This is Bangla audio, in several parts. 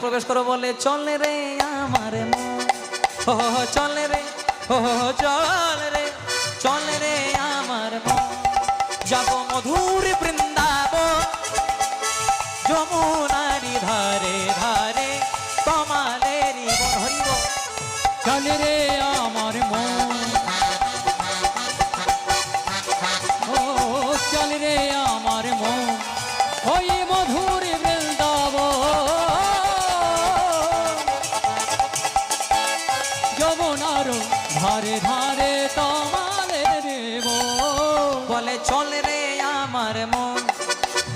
প্রবেশ করে বলে চলে রে আমার মন, ও চলে রে, ও চল রে, চলে রে আমার মন, যাব মধুর বৃন্দাবন, যমুনারি ধারে ধারে কমালেরি বন। হরিব চলে রে আমার মন, ও চলে রে আমার মন, ওই মধুর বৃন্দাবন, যমুনার ধারে ধারে তোমাদের মন। বলে চলে রে আমার মন,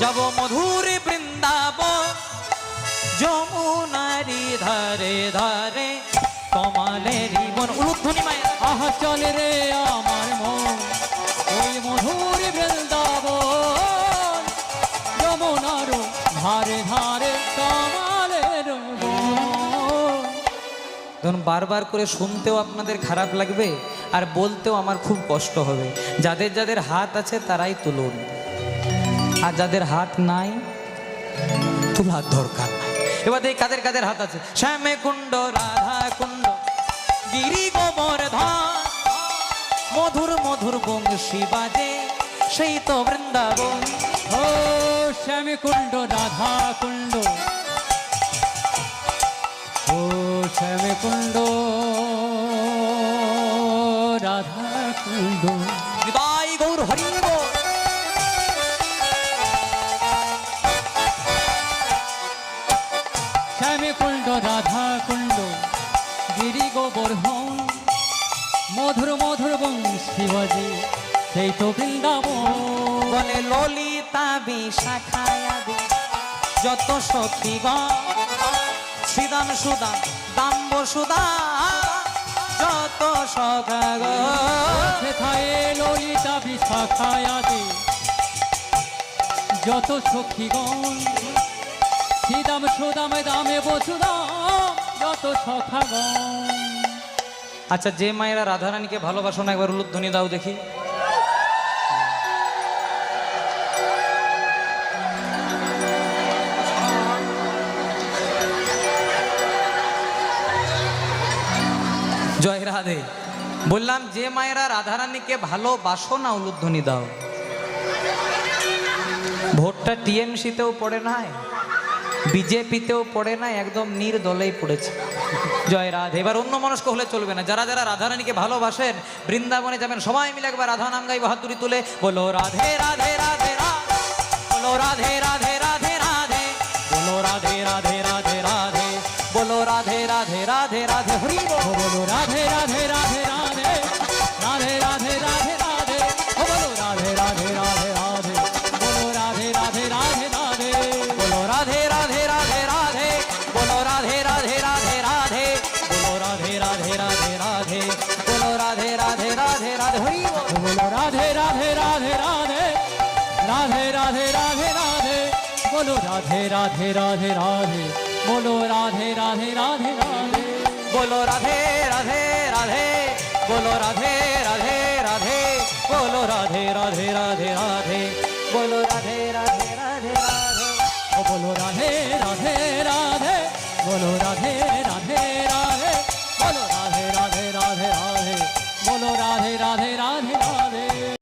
যাব মধুর বৃন্দাবন, যমুনারি ধারে ধারে কমালেরি বন। উলুধ্বনি মায়ের আহা চলে রে আমার মন, ওই মধুর বৃন্দাবন, যমুনার ধারে ধারে কমালের বন। ধরুন বারবার করে শুনতেও আপনাদের খারাপ লাগবে আর বলতেও আমার খুব কষ্ট হবে। যাদের যাদের হাত আছে তারাই তুলুন, আর যাদের হাত নাই তোলার দরকার নাই। এবার দেখি কাদের কাদের হাত আছে। শ্যামে কুণ্ড রাধা কুণ্ড গিরি গোবর্ধন, মধুর মধুর বংশী বাজে সেই তো বৃন্দাবন। ও শ্যামে কুণ্ড রাধা কুণ্ড, ও শ্যামে কুণ্ড রাধা কুণ্ড। নিতাই গৌর হরিব। শ্যামে কুণ্ড রাধা কুণ্ড গিরি গোবর্ধন, মধুর মধুর বংশী বাজে সেই তো বৃন্দাবন। বলে ললিতা বিশাখায়াদি যত সখীগণ, শ্রীদান সুদান দাম্ব সুদা যত সখাগণ, সেথায় ললিতা বিশাখায়াদি যত সখীগণ, শ্রীদাম সুদাম দামে বসুদাম যত সখাগণ। আচ্ছা, যে মায়েরা রাধারানীকে ভালোবাসো না একবার উলুধ্বনি দাও দেখি। জয় রাধে। বললাম যে মায়েরা রাধারানীকে ভালোবাসো না উলুধ্বনি দাও। ভোটটা টিএমসিতেও পড়ে নাই, বিজেপিতেও পড়ে না, একদম নির্দলেই পড়েছে। জয় রাধে। এবার অন্য মনস্ক হলে চলবে না। যারা যারা রাধারানীকে ভালোবাসেন বৃন্দাবনে যাবেন, সবাই মিলে একবার রাধা নাম গাই বাহাদুরি তুলে বলো রাধে রাধে রাধে রাধে, বলো রাধে রাধে রাধে রাধে, বলো রাধে রাধে রাধে রাধে, বলো রাধে রাধে রাধে রাধে। হরি বল। বলো রাধে রাধে রাধে রাধে, রাধে রাধে রাধে রাধে, ও বলো রাধে রাধে রাধে রাধে, বলো রাধে রাধে রাধে রাধে, বলো রাধে রাধে রাধে রাধে, বলো রাধে রাধে রাধে রাধে, বলো রাধে রাধে রাধে রাধে, বলো রাধে রাধে রাধে রাধে। হরি বল। বলো রাধে রাধে রাধে রাধে, রাধে রাধে রাধে রাধে, বলো রাধে রাধে রাধে রাধে, বলো রাধে রাধে রাধে রাধে, বলো রাধে রাধে রাধে, বলো রাধে রাধে রাধে, বলো রাধে রাধে রাধে রাধে, বলো রাধে রাধে রাধে রাধে, ও বলো রাধে রাধে রাধে, বলো রাধে রাধে রাধে, বলো রাধে রাধে রাধে রাধে, বলো রাধে রাধে রাধে রাধে।